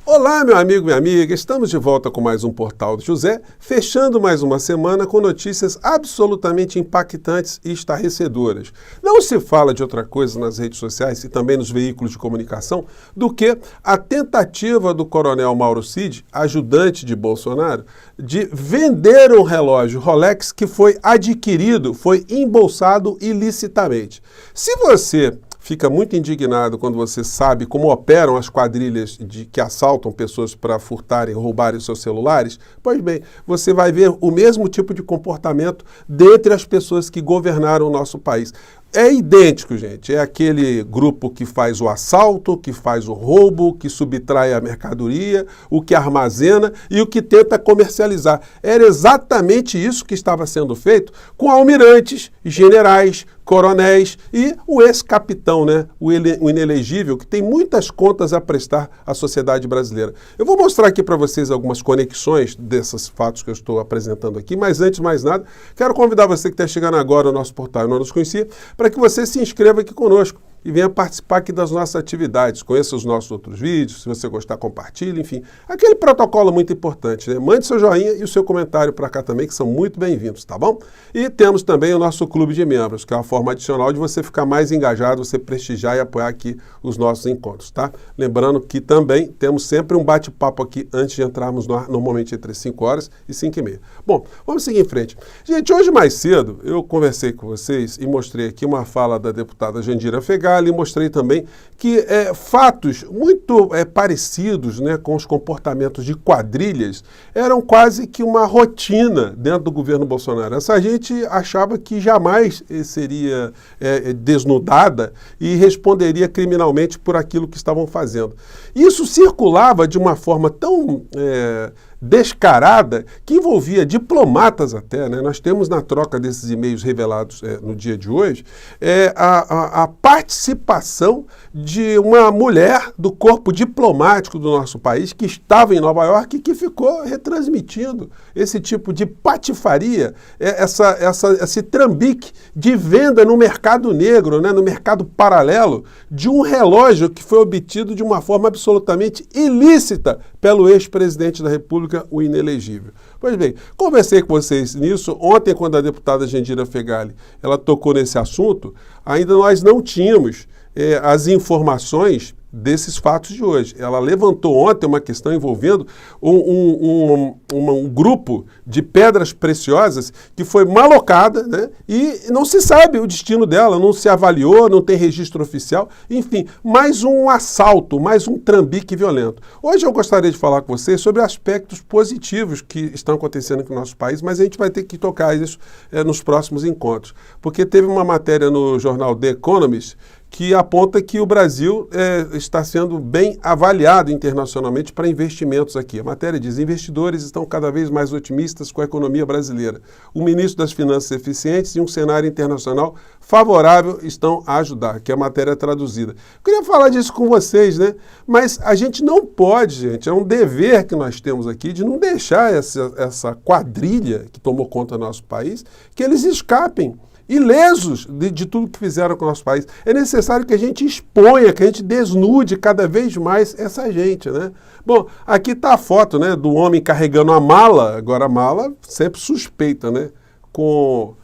Olá, meu amigo, minha amiga, estamos de volta com mais um Portal do José, fechando mais uma semana com notícias absolutamente impactantes e estarrecedoras. Não se fala de outra coisa nas redes sociais e também nos veículos de comunicação do que a tentativa do coronel Mauro Cid, ajudante de Bolsonaro, de vender um relógio Rolex que foi adquirido, foi embolsado ilicitamente. Se você fica muito indignado quando você sabe como operam as quadrilhas que assaltam pessoas para furtarem, roubarem seus celulares. Pois bem, você vai ver o mesmo tipo de comportamento dentre as pessoas que governaram o nosso país. É idêntico, gente. É aquele grupo que faz o assalto, que faz o roubo, que subtrai a mercadoria, o que armazena e o que tenta comercializar. Era exatamente isso que estava sendo feito com almirantes, generais, coronéis e o ex-capitão, né? O inelegível, que tem muitas contas a prestar à sociedade brasileira. Eu vou mostrar aqui para vocês algumas conexões desses fatos que eu estou apresentando aqui, mas antes de mais nada, quero convidar você que está chegando agora no nosso portal e não nos conhecia, para que você se inscreva aqui conosco e venha participar aqui das nossas atividades, conheça os nossos outros vídeos, se você gostar, compartilhe, enfim. Aquele protocolo muito importante, né? Mande seu joinha e o seu comentário para cá também, que são muito bem-vindos, tá bom? E temos também o nosso clube de membros, que é uma forma adicional de você ficar mais engajado, você prestigiar e apoiar aqui os nossos encontros, tá? Lembrando que também temos sempre um bate-papo aqui antes de entrarmos no ar, normalmente entre 5 horas e 5h30. Bom, vamos seguir em frente. Gente, hoje mais cedo eu conversei com vocês e mostrei aqui uma fala da deputada Jandira Fegali, e mostrei também que fatos muito parecidos, né, com os comportamentos de quadrilhas eram quase que uma rotina dentro do governo Bolsonaro. Essa gente achava que jamais seria desnudada e responderia criminalmente por aquilo que estavam fazendo. Isso circulava de uma forma tão descarada, que envolvia diplomatas até, né? Nós temos na troca desses e-mails revelados no dia de hoje, a participação de uma mulher do corpo diplomático do nosso país que estava em Nova York e que ficou retransmitindo esse tipo de patifaria, esse trambique de venda no mercado negro, né? No mercado paralelo, de um relógio que foi obtido de uma forma absolutamente ilícita pelo ex-presidente da República, o inelegível. Pois bem, conversei com vocês nisso ontem, quando a deputada Jandira Fegali ela tocou nesse assunto, ainda nós não tínhamos as informações desses fatos de hoje. Ela levantou ontem uma questão envolvendo um grupo de pedras preciosas que foi malocada, né? E não se sabe o destino dela, não se avaliou, não tem registro oficial, enfim, mais um assalto, mais um trambique violento. Hoje eu gostaria de falar com vocês sobre aspectos positivos que estão acontecendo aqui no nosso país, mas a gente vai ter que tocar isso nos próximos encontros, porque teve uma matéria no jornal The Economist que aponta que o Brasil está sendo bem avaliado internacionalmente para investimentos aqui. A matéria diz: investidores estão cada vez mais otimistas com a economia brasileira. O ministro das Finanças eficientes e um cenário internacional favorável estão a ajudar, que é a matéria traduzida. Eu queria falar disso com vocês, né? Mas a gente não pode, gente, é um dever que nós temos aqui de não deixar essa quadrilha que tomou conta do nosso país, que eles escapem ilesos de tudo que fizeram com o nosso país. É necessário que a gente exponha, que a gente desnude cada vez mais essa gente, né? Bom, aqui está a foto, né, do homem carregando a mala, agora a mala sempre suspeita, né, com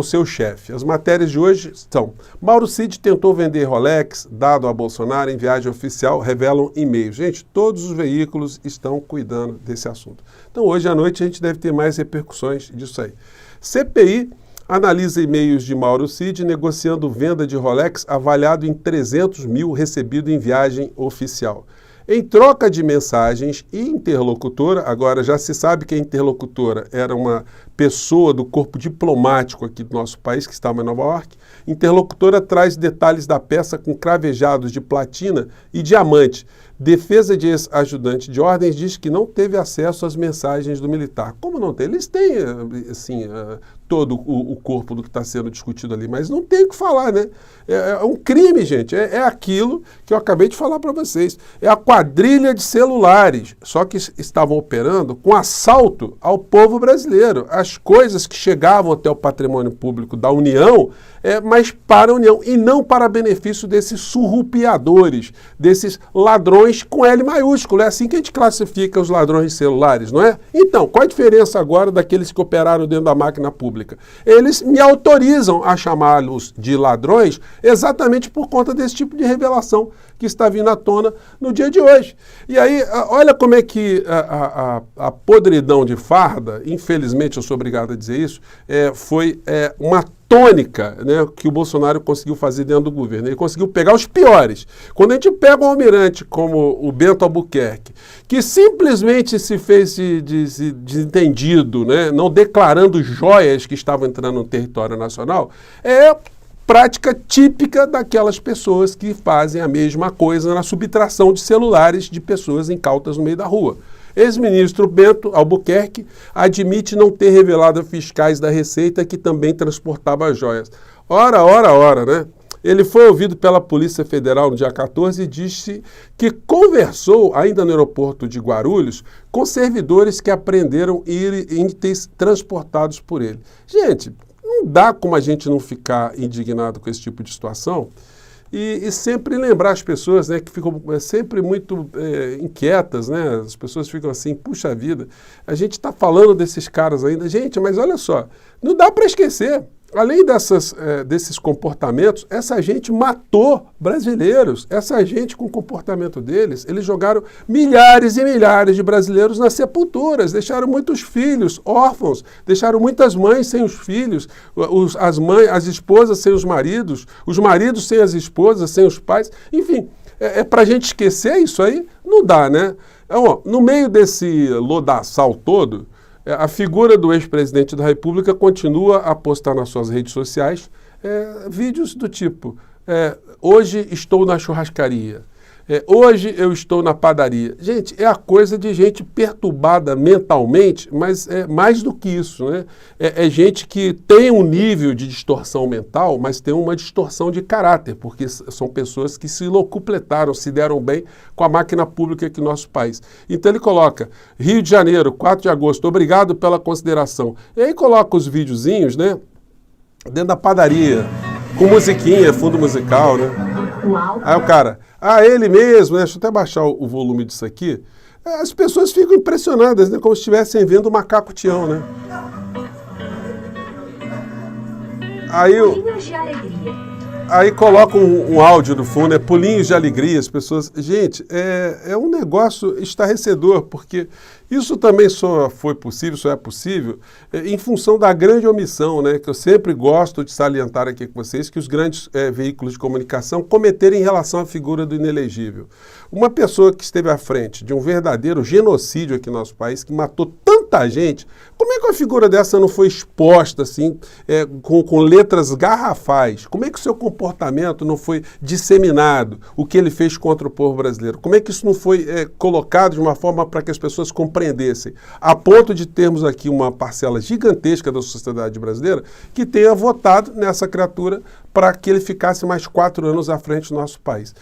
seu chefe. As matérias de hoje são: Mauro Cid tentou vender Rolex, dado a Bolsonaro em viagem oficial, revelam e-mails. Gente, todos os veículos estão cuidando desse assunto. Então hoje à noite a gente deve ter mais repercussões disso aí. CPI analisa e-mails de Mauro Cid negociando venda de Rolex avaliado em 300 mil recebido em viagem oficial. Em troca de mensagens e interlocutora, agora já se sabe que a interlocutora era uma pessoa do corpo diplomático aqui do nosso país, que estava em Nova York, interlocutora traz detalhes da peça com cravejados de platina e diamante. Defesa de ex-ajudante de ordens diz que não teve acesso às mensagens do militar. Como não tem? Eles têm, assim, todo o corpo do que está sendo discutido ali, mas não tem o que falar, né? É um crime, gente. É aquilo que eu acabei de falar para vocês. É a quadrilha de celulares, só que estavam operando com assalto ao povo brasileiro. As coisas que chegavam até o patrimônio público da União mas para a União, e não para benefício desses surrupiadores, desses ladrões com L maiúsculo. É assim que a gente classifica os ladrões de celulares, não é? Então, qual a diferença agora daqueles que operaram dentro da máquina pública? Eles me autorizam a chamá-los de ladrões exatamente por conta desse tipo de revelação que está vindo à tona no dia de hoje. E aí, olha como é que a podridão de farda, infelizmente eu sou obrigado a dizer isso, foi uma tônica, né, que o Bolsonaro conseguiu fazer dentro do governo. Ele conseguiu pegar os piores. Quando a gente pega um almirante como o Bento Albuquerque, que simplesmente se fez de desentendido, né, não declarando joias que estavam entrando no território nacional, prática típica daquelas pessoas que fazem a mesma coisa na subtração de celulares de pessoas incautas no meio da rua. Ex-ministro Bento Albuquerque admite não ter revelado a fiscais da Receita que também transportava joias. Ora, né? Ele foi ouvido pela Polícia Federal no dia 14 e disse que conversou, ainda no aeroporto de Guarulhos, com servidores que apreenderam itens transportados por ele. Gente, não dá como a gente não ficar indignado com esse tipo de situação e sempre lembrar as pessoas, né, que ficam sempre muito inquietas, né? As pessoas ficam assim, puxa vida, a gente está falando desses caras ainda. Gente, mas olha só, não dá para esquecer. Além desses comportamentos, essa gente matou brasileiros. Essa gente, com o comportamento deles, eles jogaram milhares e milhares de brasileiros nas sepulturas, deixaram muitos filhos órfãos, deixaram muitas mães sem os filhos, as esposas sem os maridos sem as esposas, sem os pais. Enfim, para a gente esquecer isso aí? Não dá, né? Então, no meio desse lodaçal todo, a figura do ex-presidente da República continua a postar nas suas redes sociais vídeos do tipo: hoje estou na churrascaria, hoje eu estou na padaria. Gente, é a coisa de gente perturbada mentalmente, mas é mais do que isso, né? É gente que tem um nível de distorção mental, mas tem uma distorção de caráter, porque são pessoas que se locupletaram, se deram bem com a máquina pública aqui no nosso país. Então ele coloca: Rio de Janeiro, 4 de agosto, obrigado pela consideração. E aí coloca os videozinhos, né, dentro da padaria, com musiquinha, fundo musical, né? Aí o cara, ele mesmo, né? Deixa eu até baixar o volume disso aqui. As pessoas ficam impressionadas, né? Como se estivessem vendo o macaco Tião, né? Aí coloca um áudio no fundo, pulinhos de alegria, as pessoas... Gente, é um negócio estarrecedor, porque isso também só é possível em função da grande omissão, né, que eu sempre gosto de salientar aqui com vocês, que os grandes veículos de comunicação cometeram em relação à figura do inelegível. Uma pessoa que esteve à frente de um verdadeiro genocídio aqui no nosso país, que matou tanta gente, como é que uma figura dessa não foi exposta assim, com letras garrafais? Como é que o seu comportamento não foi disseminado, o que ele fez contra o povo brasileiro? Como é que isso não foi colocado de uma forma para que as pessoas compreendessem, a ponto de termos aqui uma parcela gigantesca da sociedade brasileira que tenha votado nessa criatura para que ele ficasse mais 4 anos à frente do nosso país?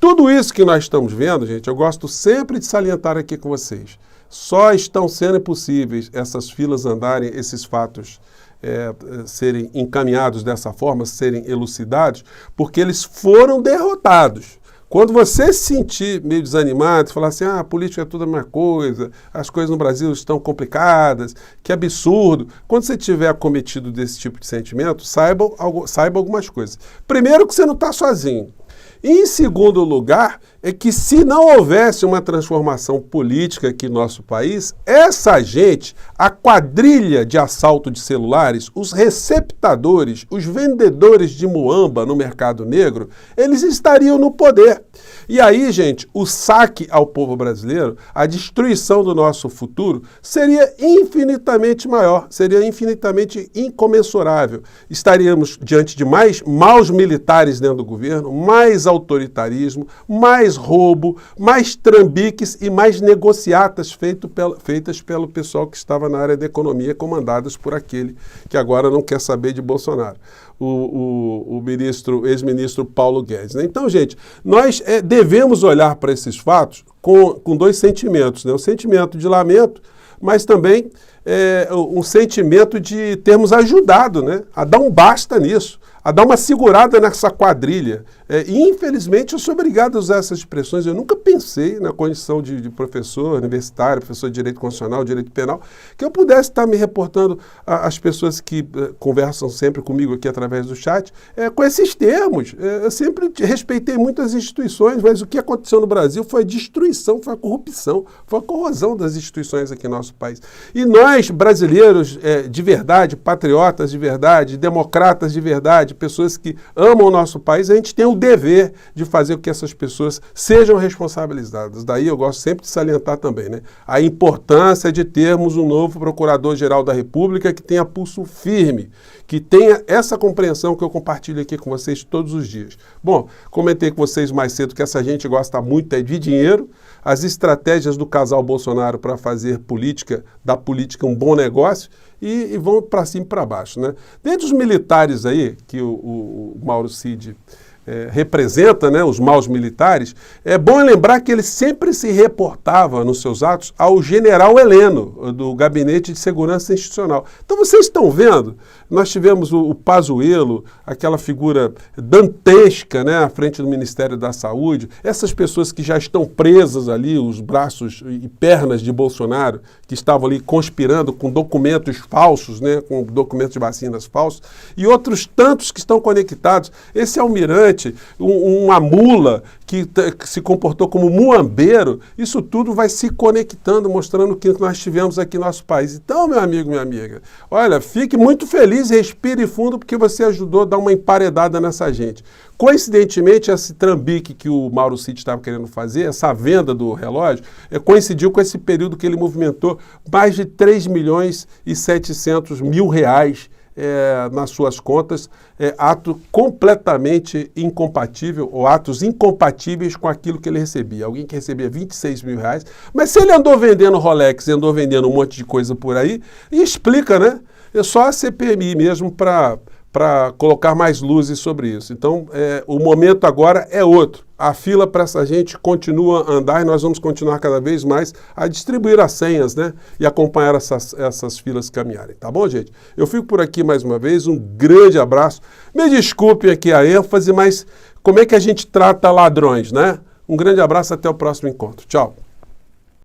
Tudo isso que nós estamos vendo, gente, eu gosto sempre de salientar aqui com vocês. Só estão sendo possíveis essas filas andarem, esses fatos serem encaminhados dessa forma, serem elucidados, porque eles foram derrotados. Quando você se sentir meio desanimado, falar assim, a política é tudo a mesma coisa, as coisas no Brasil estão complicadas, que absurdo. Quando você tiver acometido desse tipo de sentimento, saiba algumas coisas. Primeiro, que você não está sozinho. E, em segundo lugar, é que se não houvesse uma transformação política aqui no nosso país, essa gente, a quadrilha de assalto de celulares, os receptadores, os vendedores de muamba no mercado negro, eles estariam no poder. E aí, gente, o saque ao povo brasileiro, a destruição do nosso futuro, seria infinitamente maior, seria infinitamente incomensurável. Estaríamos diante de mais maus militares dentro do governo, mais autoritarismo, mais roubo, mais trambiques e mais negociatas feitas pelo pessoal que estava na área da economia, comandadas por aquele que agora não quer saber de Bolsonaro, o ex-ministro Paulo Guedes, né? Então, gente, nós devemos olhar para esses fatos com dois sentimentos, né? O sentimento de lamento, mas também um sentimento de termos ajudado, né, a dar um basta nisso, a dar uma segurada nessa quadrilha. E, infelizmente, eu sou obrigado a usar essas expressões. Eu nunca pensei na condição de professor universitário, professor de direito constitucional, direito penal, que eu pudesse estar me reportando às pessoas que conversam sempre comigo aqui através do chat, com esses termos. Eu sempre respeitei muito as instituições, mas o que aconteceu no Brasil foi a destruição, foi a corrupção, foi a corrosão das instituições aqui no nosso país. E nós, brasileiros de verdade, patriotas de verdade, democratas de verdade, pessoas que amam o nosso país, a gente tem o dever de fazer com que essas pessoas sejam responsabilizadas. Daí eu gosto sempre de salientar também, né, a importância de termos um novo Procurador-Geral da República que tenha pulso firme, que tenha essa compreensão que eu compartilho aqui com vocês todos os dias. Bom, comentei com vocês mais cedo que essa gente gosta muito de dinheiro, as estratégias do casal Bolsonaro para fazer da política um bom negócio, e vão para cima e para baixo, né? Dentre os militares aí, que o Mauro Cid representa, né, os maus militares, é bom lembrar que ele sempre se reportava nos seus atos ao general Heleno, do Gabinete de Segurança Institucional. Então vocês estão vendo, nós tivemos o Pazuello, aquela figura dantesca, né, à frente do Ministério da Saúde, essas pessoas que já estão presas ali, os braços e pernas de Bolsonaro, que estavam ali conspirando com documentos falsos, né, com documentos de vacinas falsos, e outros tantos que estão conectados. Esse almirante, uma mula que se comportou como muambeiro, isso tudo vai se conectando, mostrando o que nós tivemos aqui no nosso país. Então, meu amigo, minha amiga, olha, fique muito feliz, respire fundo, porque você ajudou a dar uma emparedada nessa gente. Coincidentemente, esse trambique que o Mauro Cid estava querendo fazer, essa venda do relógio, coincidiu com esse período que ele movimentou mais de 3.700.000 reais nas suas contas, ato completamente incompatível, ou atos incompatíveis com aquilo que ele recebia. Alguém que recebia 26 mil reais, mas se ele andou vendendo Rolex, andou vendendo um monte de coisa por aí, e explica, né? É só a CPMI mesmo para colocar mais luzes sobre isso. Então, o momento agora é outro. A fila para essa gente continua a andar e nós vamos continuar cada vez mais a distribuir as senhas, né? E acompanhar essas filas caminharem. Tá bom, gente? Eu fico por aqui mais uma vez. Um grande abraço. Me desculpem aqui a ênfase, mas como é que a gente trata ladrões, né? Um grande abraço, até o próximo encontro. Tchau.